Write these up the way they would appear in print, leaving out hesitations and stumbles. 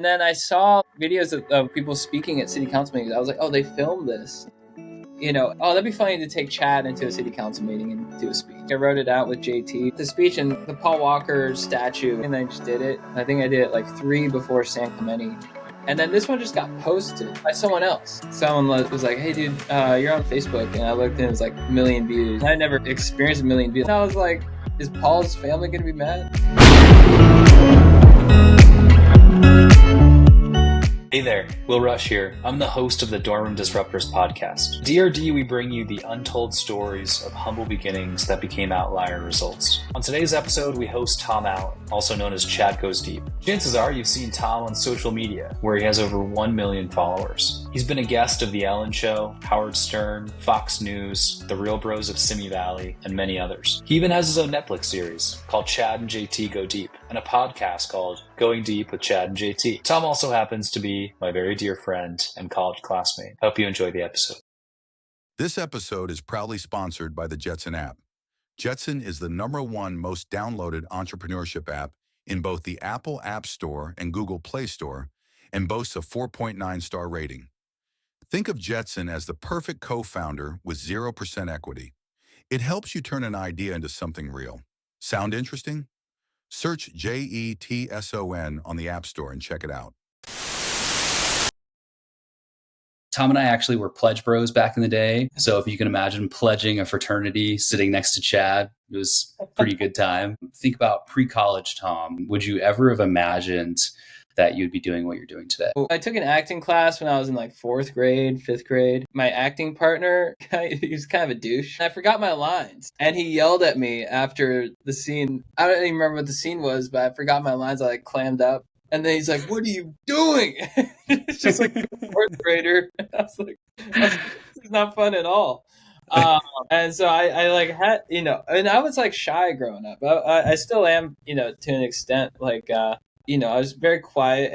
And then I saw videos of people speaking at city council meetings. I was like, oh, they filmed this. Oh, that'd be funny to take Chad into a city council meeting and do a speech. I wrote it out with JT. The speech and the Paul Walker statue, and I just did it. I think I did it like 3 before San Clemente. And then this one just got posted by someone else. Someone was like, hey, dude, you're on Facebook. And I looked and it was like 1 million views. I never experienced 1 million views. And I was like, is Paul's family going to be mad? Hey there, Will Rush here. I'm the host of the Dorm Room Disruptors podcast. DRD, we bring you the untold stories of humble beginnings that became outlier results. On today's episode, we host Tom Allen, also known as Chad Goes Deep. Chances are you've seen Tom on social media, where he has over 1 million followers. He's been a guest of The Ellen Show, Howard Stern, Fox News, The Real Bros of Simi Valley, and many others. He even has his own Netflix series called Chad and JT Go Deep, and a podcast called Going Deep with Chad and JT. Tom also happens to be my very dear friend and college classmate. Hope you enjoy the episode. This episode is proudly sponsored by the Jetson app. Jetson is the #1 most downloaded entrepreneurship app in both the Apple App Store and Google Play Store, and boasts a 4.9 star rating. Think of Jetson as the perfect co-founder with 0% equity. It helps you turn an idea into something real. Sound interesting? Search JETSON on the App Store and check it out. Tom and I actually were pledge bros back in the day. So if you can imagine pledging a fraternity sitting next to Chad, it was a pretty good time. Think about pre-college, Tom. Would you ever have imagined that you'd be doing what you're doing today? I took an acting class when I was in like 4th grade, 5th grade. My acting partner, he was kind of a douche. I forgot my lines and he yelled at me after the scene. I don't even remember what the scene was, but I forgot my lines. I like clammed up. And then he's like, what are you doing? It's just like a 4th grader. I was like, this is not fun at all. And so I like had, and I was like shy growing up. I still am, to an extent, like, I was very quiet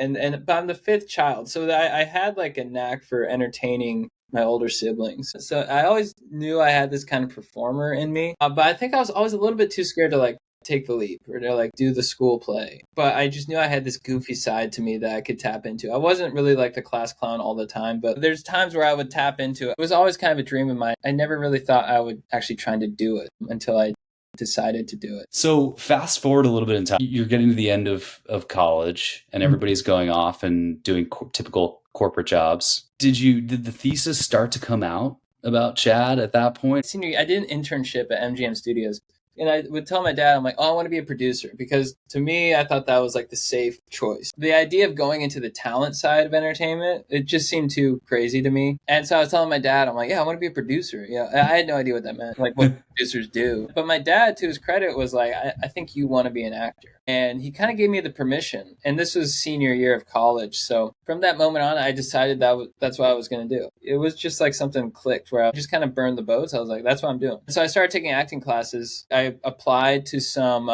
but I'm the 5th child. So I had like a knack for entertaining my older siblings. So I always knew I had this kind of performer in me. But I think I was always a little bit too scared to like take the leap or to like do the school play. But I just knew I had this goofy side to me that I could tap into. I wasn't really like the class clown all the time, but there's times where I would tap into it. It was always kind of a dream of mine. I never really thought I would actually try to do it until I decided to do it. So fast forward a little bit in time. You're getting to the end of college and everybody's going off and doing typical corporate jobs. Did the thesis start to come out about Chad at that point? Senior year, I did an internship at MGM Studios. And I would tell my dad, I'm like, oh, I want to be a producer, because to me, I thought that was like the safe choice. The idea of going into the talent side of entertainment, it just seemed too crazy to me. And so I was telling my dad, I'm like, yeah, I want to be a producer. Yeah, I had no idea what that meant, like what producers do. But my dad, to his credit, was like, I think you want to be an actor. And he kind of gave me the permission. And this was senior year of college. So from that moment on, I decided that's what I was going to do. It was just like something clicked where I just kind of burned the boats. I was like, that's what I'm doing. So I started taking acting classes. I applied to some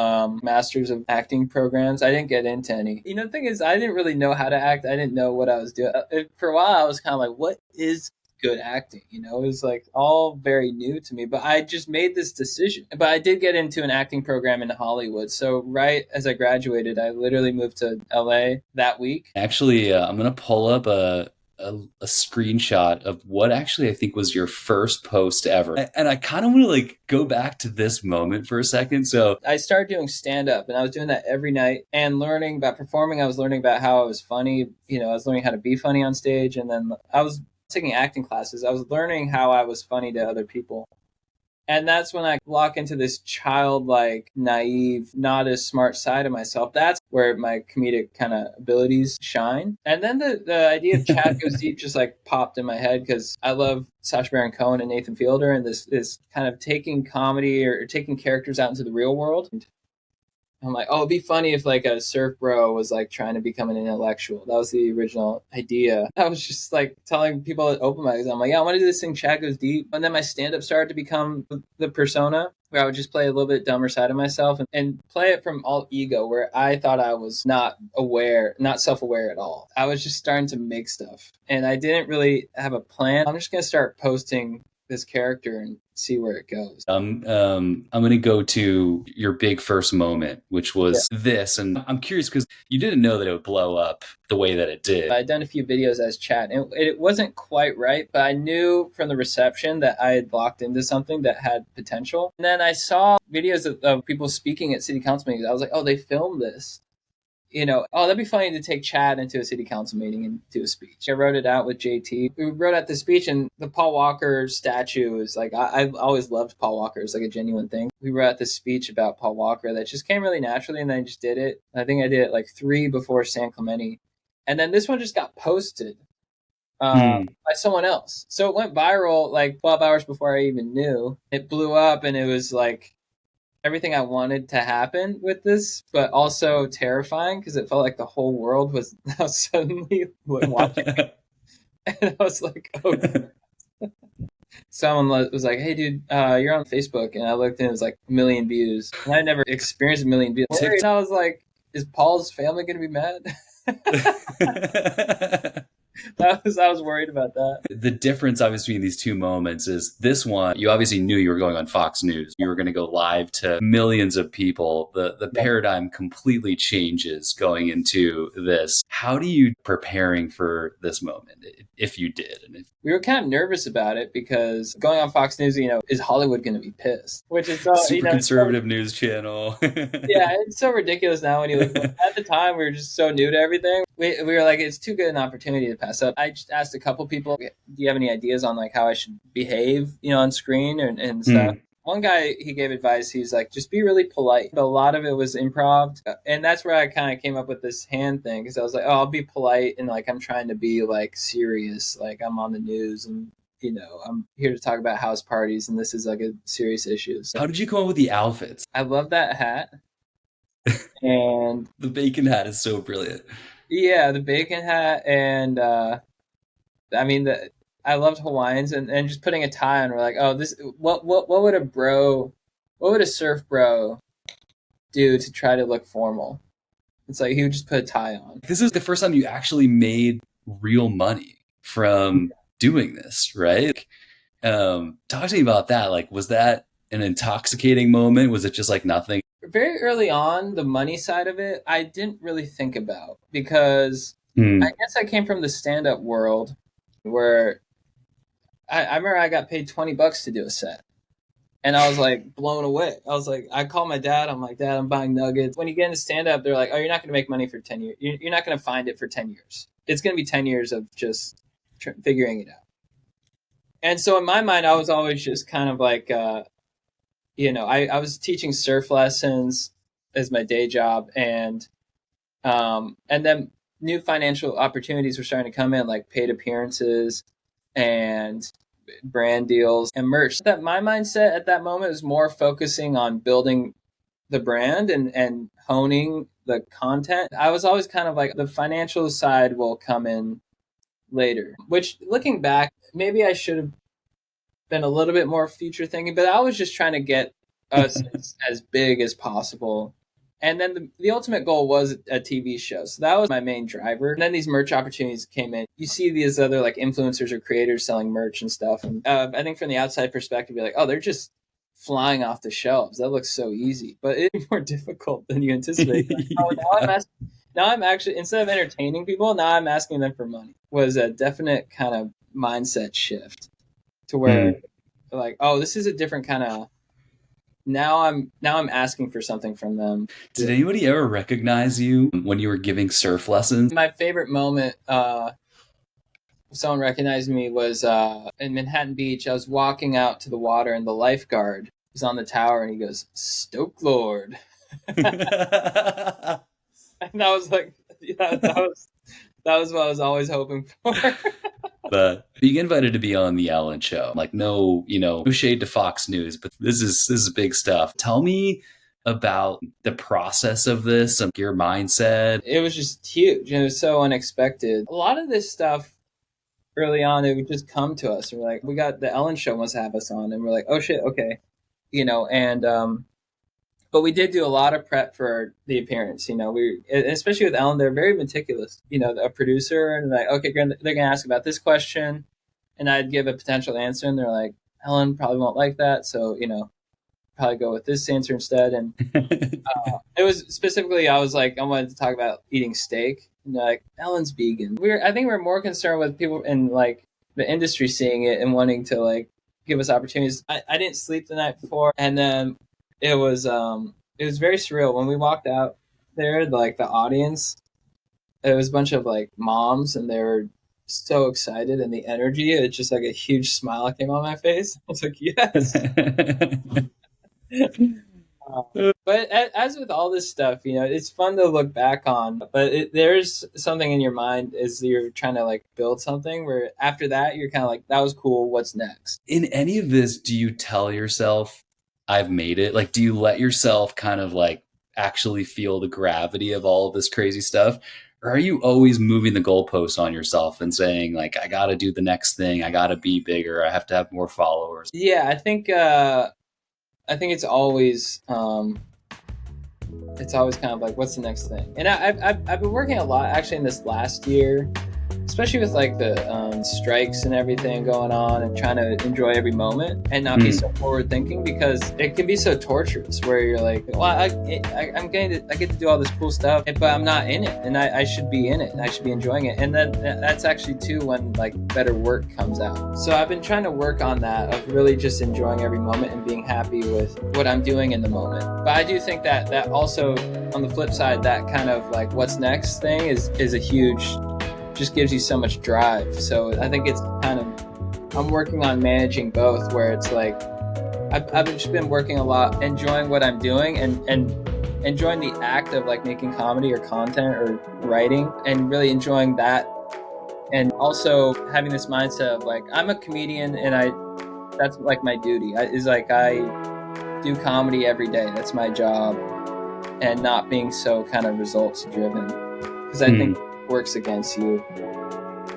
Masters of Acting programs. I didn't get into any. The thing is, I didn't really know how to act. I didn't know what I was doing. For a while, I was kind of like, what is good acting? It was like all very new to me, but I just made this decision. But I did get into an acting program in Hollywood. So right as I graduated, I literally moved to LA that week. Actually, I'm going to pull up a screenshot of what actually I think was your first post ever. And I kind of want to like go back to this moment for a second. So I started doing stand-up and I was doing that every night and learning about performing. I was learning about how I was funny. I was learning how to be funny on stage. And then I was taking acting classes. I was learning how I was funny to other people. And that's when I walk into this childlike, naive, not as smart side of myself. That's where my comedic kind of abilities shine. And then the idea of Chad Goes Deep just like popped in my head because I love Sacha Baron Cohen and Nathan Fielder and this kind of taking comedy or taking characters out into the real world. I'm like, oh, it'd be funny if like a surf bro was like trying to become an intellectual. That was the original idea. I was just like telling people at open mics, I'm like, yeah, I want to do this thing, Chad Goes Deep. And then my stand-up started to become the persona where I would just play a little bit dumber side of myself and play it from all ego, where I thought I was not self-aware at all. I was just starting to make stuff and I didn't really have a plan. I'm just going to start posting this character and see where it goes. I'm going to go to your big first moment, which was this. And I'm curious because you didn't know that it would blow up the way that it did. I'd done a few videos as Chad, and it wasn't quite right, but I knew from the reception that I had locked into something that had potential. And then I saw videos of people speaking at city council meetings. I was like, oh, they filmed this. That'd be funny to take Chad into a city council meeting and do a speech. I wrote it out with JT. We wrote out the speech, and the Paul Walker statue is like, I've always loved Paul Walker. It's like a genuine thing. We wrote out this speech about Paul Walker that just came really naturally, and then I just did it. I think I did it like 3 before San Clemente. And then this one just got posted by someone else. So it went viral like 12 hours before I even knew. It blew up, and it was like everything I wanted to happen with this, but also terrifying because it felt like the whole world was now suddenly watching me. And I was like, oh. Someone was like, hey, dude, you're on Facebook. And I looked and it was like 1 million views. And I never experienced 1 million views. And I was like, is Paul's family going to be mad? I was worried about that. The difference, obviously, between these two moments is this one, you obviously knew you were going on Fox News. You were going to go live to millions of people. The paradigm completely changes going into this. How do you preparing for this moment, if you did? We were kind of nervous about it because going on Fox News, is Hollywood going to be pissed? Which is super conservative news channel. Yeah, it's so ridiculous now when you look. At the time, we were just so new to everything. We were like, it's too good an opportunity to pass up. I just asked a couple people, do you have any ideas on like how I should behave, on screen and stuff? One guy, he gave advice. He's like, just be really polite. But a lot of it was improv. And that's where I kind of came up with this hand thing. Because I was like, oh, I'll be polite. And like, I'm trying to be like serious. Like I'm on the news and, I'm here to talk about house parties. And this is like a serious issue. So, how did you come up with the outfits? I love that hat. And the bacon hat is so brilliant. Yeah, the bacon hat. And I loved Hawaiians and just putting a tie on. We're like, oh, this what would a surf bro do to try to look formal? It's like he would just put a tie on. This is the first time you actually made real money from doing this, right? Talk to me about that. Like, was that an intoxicating moment? Was it just like nothing? Very early on, the money side of it, I didn't really think about because I guess I came from the stand-up world where I remember I got paid $20 to do a set. And I was like blown away. I was like, I called my dad. I'm like, Dad, I'm buying nuggets. When you get into stand-up, they're like, oh, you're not going to make money for 10 years. You're not going to find it for 10 years. It's going to be 10 years of just figuring it out. And so in my mind, I was always just kind of like, I was teaching surf lessons as my day job. And then new financial opportunities were starting to come in, like paid appearances and brand deals and merch. That my mindset at that moment was more focusing on building the brand and honing the content. I was always kind of like the financial side will come in later, which looking back, maybe I should have been a little bit more future thinking, but I was just trying to get us as big as possible. And then the ultimate goal was a TV show. So that was my main driver. And then these merch opportunities came in. You see these other like influencers or creators selling merch and stuff. And I think from the outside perspective, you're like, oh, they're just flying off the shelves. That looks so easy. But it's more difficult than you anticipate. Like, now I'm actually, instead of entertaining people, now I'm asking them for money. Was a definite kind of mindset shift to where like, oh, this is a different kind of, Now I'm asking for something from them. Did anybody ever recognize you when you were giving surf lessons? My favorite moment, someone recognized me was in Manhattan Beach. I was walking out to the water and the lifeguard was on the tower and he goes, "Stoke Lord." And that was like, that was what I was always hoping for. But you get invited to be on the Ellen Show. Like, no shade to Fox News, but this is big stuff. Tell me about the process of this and your mindset. It was just huge. It was so unexpected. A lot of this stuff early on, it would just come to us. We're like, we got the Ellen Show wants to have us on. And we're like, oh shit, okay. But we did do a lot of prep for the appearance. Especially with Ellen, they're very meticulous. A producer and like, okay, they're going to ask about this question, and I'd give a potential answer, and they're like, Ellen probably won't like that. So, probably go with this answer instead. And it was specifically, I wanted to talk about eating steak. And like, Ellen's vegan. I think we're more concerned with people in like the industry seeing it and wanting to like give us opportunities. I didn't sleep the night before, and then it was very surreal when we walked out there. Like the audience, it was a bunch of like moms, and they were so excited, and the energy. It's just like a huge smile came on my face. I was like, yes. But as with all this stuff, it's fun to look back on, but there's something in your mind as you're trying to like build something where after that, you're kind of like, that was cool. What's next? In any of this, do you tell yourself, I've made it? Like, do you let yourself kind of like actually feel the gravity of all of this crazy stuff? Or are you always moving the goalposts on yourself and saying like, I got to do the next thing. I got to be bigger. I have to have more followers. Yeah, I think it's always kind of like, what's the next thing? And I've been working a lot actually in this last year, especially with like the strikes and everything going on, and trying to enjoy every moment and not be so forward thinking, because it can be so torturous where you're like, well, I get to do all this cool stuff, but I'm not in it, and I should be in it, and I should be enjoying it. And then that's actually too when like better work comes out. So I've been trying to work on that, of really just enjoying every moment and being happy with what I'm doing in the moment. But I do think that also on the flip side, that kind of like what's next thing is a huge, just gives you so much drive. So I think it's kind of, I'm working on managing both, where it's like I've just been working a lot, enjoying what I'm doing, and enjoying the act of like making comedy or content or writing, and really enjoying that, and also having this mindset of like, I'm a comedian, and that's like my duty. I do comedy every day. That's my job, and not being so kind of results driven, because I think works against you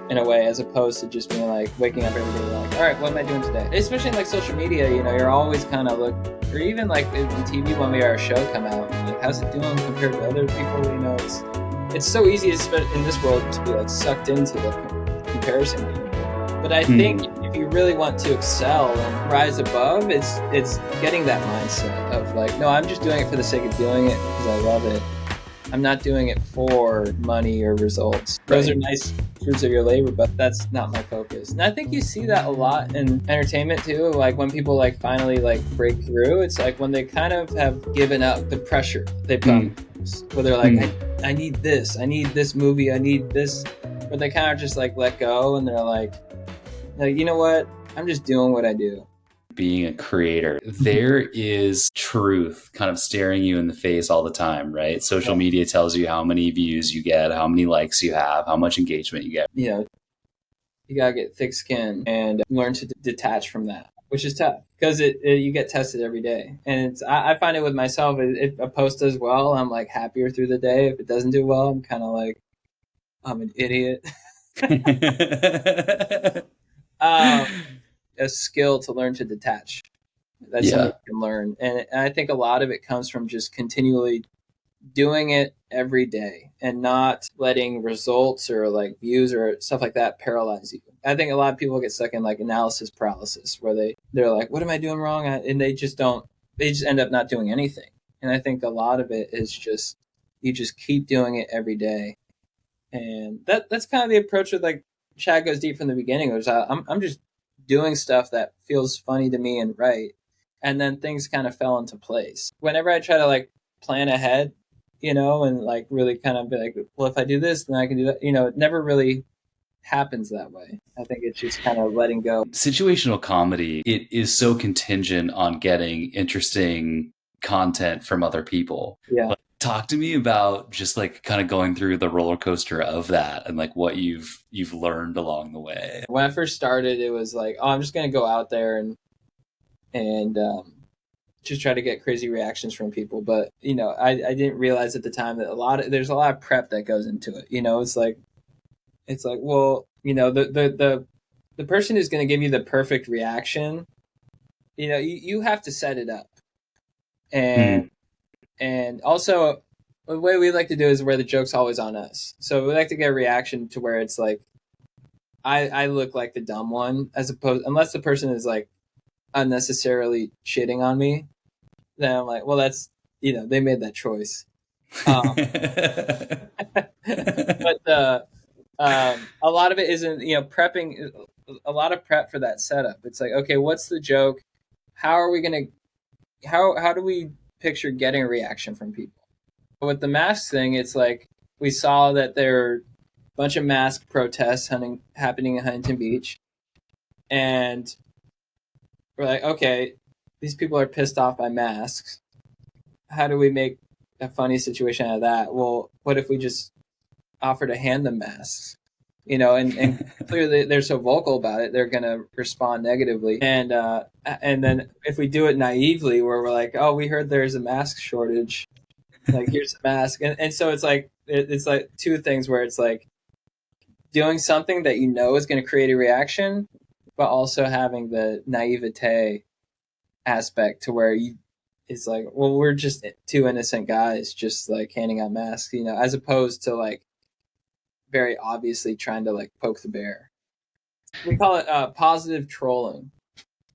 in a way, as opposed to just being like waking up every day like, all right, what am I doing today? Especially in like social media, you're always kind of or even like in TV when we have our show come out, like, how's it doing compared to other people? It's so easy in this world to be like sucked into the comparison game. But I think if you really want to excel and rise above, it's getting that mindset of like, no, I'm just doing it for the sake of doing it because I love it. I'm not doing it for money or results. Those are nice fruits of your labor, but that's not my focus. And I think you see that a lot in entertainment too. Like when people like finally like break through, it's like when they kind of have given up the pressure they put on, where they're like, I need this movie, I need this. But they kind of just like let go, and they're like, you know what? I'm just doing what I do. Being a creator, there is truth kind of staring you in the face all the time, right? Social media tells you how many views you get, how many likes you have, how much engagement you get. You gotta get thick skin and learn to detach from that, which is tough, because you get tested every day. And I find it with myself, if a post does well, I'm like happier through the day. If it doesn't do well, I'm kind of like, I'm an idiot. A skill to learn to detach. That's something you can learn. And I think a lot of it comes from just continually doing it every day and not letting results or like views or stuff like that paralyze you. I think a lot of people get stuck in like analysis paralysis, where they're like, what am I doing wrong? And they just end up not doing anything. And I think a lot of it is just, you just keep doing it every day. And that's kind of the approach with like Chad Goes Deep from the beginning, was I'm just doing stuff that feels funny to me and right. And then things kind of fell into place. Whenever I try to like plan ahead, and like really kind of be like, well, if I do this, then I can do that. It never really happens that way. I think it's just kind of letting go. Situational comedy, it is so contingent on getting interesting content from other people. Yeah. Talk to me about just like kind of going through the roller coaster of that, and like what you've learned along the way. When I first started, it was like, oh, I'm just going to go out there and just try to get crazy reactions from people. But, I didn't realize at the time that there's a lot of prep that goes into it. It's like, well, the person who's going to give you the perfect reaction, you have to set it up. And also, the way we like to do is where the joke's always on us. So we like to get a reaction to where it's like, I look like the dumb one, unless the person is like unnecessarily shitting on me, then I'm like, well, that's, they made that choice. But a lot of it isn't, prepping, a lot of prep for that setup. It's like, okay, what's the joke? How are we going to, how do we picture getting a reaction from people? But with the mask thing, it's like, we saw that there were a bunch of mask protests happening in Huntington Beach. And we're like, okay, these people are pissed off by masks. How do we make a funny situation out of that? Well, what if we just offer to hand them masks? And clearly they're so vocal about it, they're going to respond negatively. And then if we do it naively, where we're like, oh, we heard there's a mask shortage, like, here's a mask. And so it's like two things where it's like doing something that is going to create a reaction, but also having the naivete aspect to where it's like, well, we're just two innocent guys just like handing out masks, as opposed to like very obviously trying to like poke the bear. We call it positive trolling.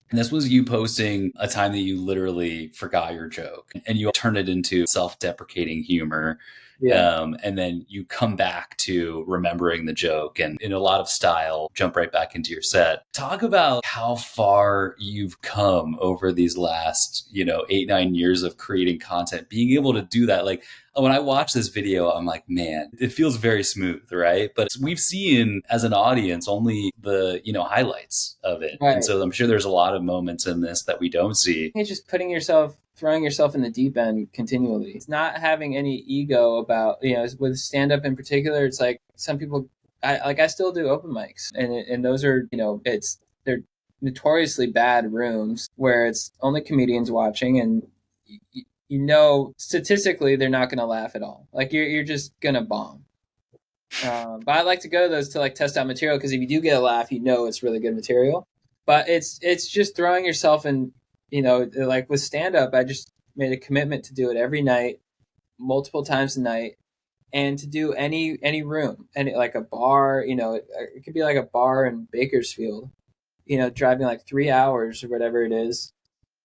And this was you posting a time that you literally forgot your joke and you turned it into self-deprecating humor. Yeah. And then you come back to remembering the joke and in a lot of style, jump right back into your set. Talk about how far you've come over these last, 8-9 years of creating content, being able to do that. Like when I watch this video, I'm like, man, it feels very smooth, right? But we've seen as an audience only the, highlights of it. Right. And so I'm sure there's a lot of moments in this that we don't see. It's just throwing yourself in the deep end continually. It's not having any ego about, with stand-up in particular, it's like some people, I still do open mics and those are, they're notoriously bad rooms where it's only comedians watching and statistically they're not going to laugh at all. Like you're just going to bomb. But I like to go to those to like test out material because if you do get a laugh, it's really good material. But it's just throwing yourself in, like with stand-up, I just made a commitment to do it every night, multiple times a night, and to do any room, and like a bar, it could be like a bar in Bakersfield, driving like 3 hours or whatever it is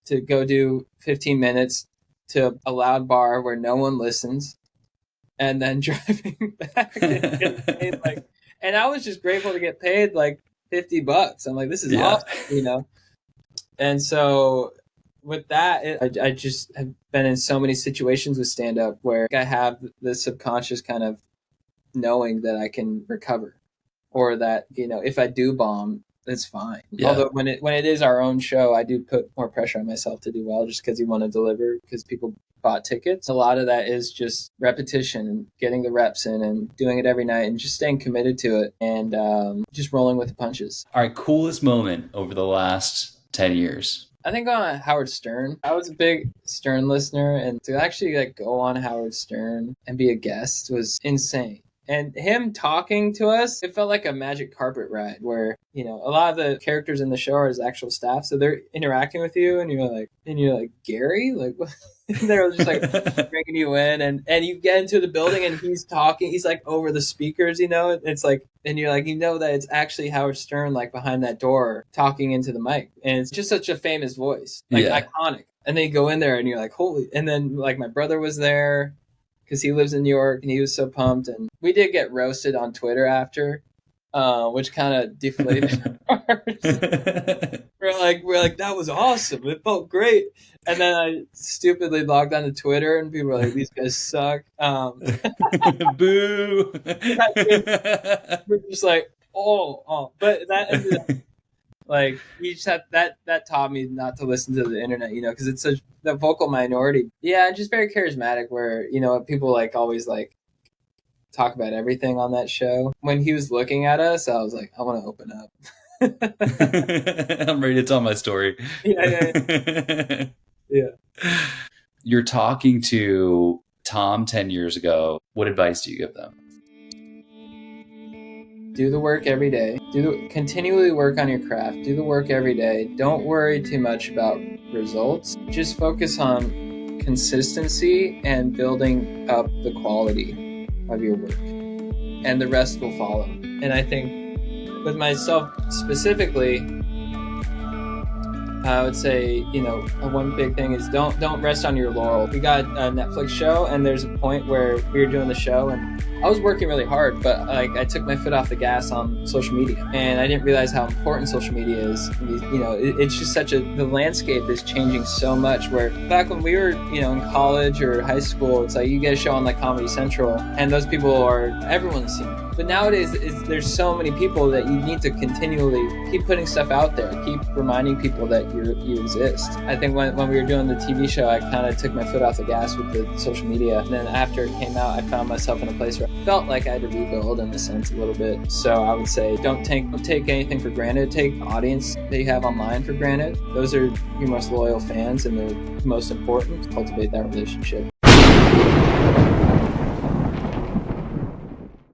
to go do 15 minutes to a loud bar where no one listens, and then driving back and getting paid and I was just grateful to get paid like $50. I'm like, this is awesome, And so with that, I just have been in so many situations with stand-up where I have the subconscious kind of knowing that I can recover, or that, if I do bomb, it's fine. Yeah. Although when it is our own show, I do put more pressure on myself to do well just because you want to deliver, because people bought tickets. A lot of that is just repetition and getting the reps in and doing it every night and just staying committed to it and just rolling with the punches. All right, coolest moment over the last 10 years? I think on Howard Stern. I was a big Stern listener, and to actually like go on Howard Stern and be a guest was insane. And him talking to us, it felt like a magic carpet ride where, a lot of the characters in the show are his actual staff. So they're interacting with you and you're like, Gary? Like, what? They're just like bringing you in and you get into the building and he's talking. He's like over the speakers, it's like, and you're like, that it's actually Howard Stern, like behind that door talking into the mic. And it's just such a famous voice, like iconic. And then you go in there and you're like, holy, and then like my brother was there, because he lives in New York and he was so pumped. And we did get roasted on Twitter after, which kind of deflated ours. We're like, that was awesome. It felt great. And then I stupidly logged onto Twitter and people were like, these guys suck. Boo. We're just like, oh. But that ended up, like, you just have that taught me not to listen to the internet, because it's such the vocal minority. Yeah, just very charismatic where, people like always like talk about everything on that show. When he was looking at us, I was like, I want to open up. I'm ready to tell my story. Yeah. You're talking to Tom 10 years ago. What advice do you give them? Do the work every day. Continually work on your craft. Do the work every day. Don't worry too much about results. Just focus on consistency and building up the quality of your work. And the rest will follow. And I think with myself specifically, I would say, one big thing is don't rest on your laurel. We got a Netflix show, and there's a point where we were doing the show, and I was working really hard, but I took my foot off the gas on social media, and I didn't realize how important social media is. It's just the landscape is changing so much, where back when we were, in college or high school, it's like you get a show on like Comedy Central, and those people everyone's seen. But nowadays, there's so many people that you need to continually keep putting stuff out there, keep reminding people that you exist. I think when we were doing the TV show, I kind of took my foot off the gas with the social media. And then after it came out, I found myself in a place where I felt like I had to rebuild in a sense a little bit. So I would say don't take anything for granted. Take the audience that you have online for granted. Those are your most loyal fans, and they're most important. Cultivate that relationship.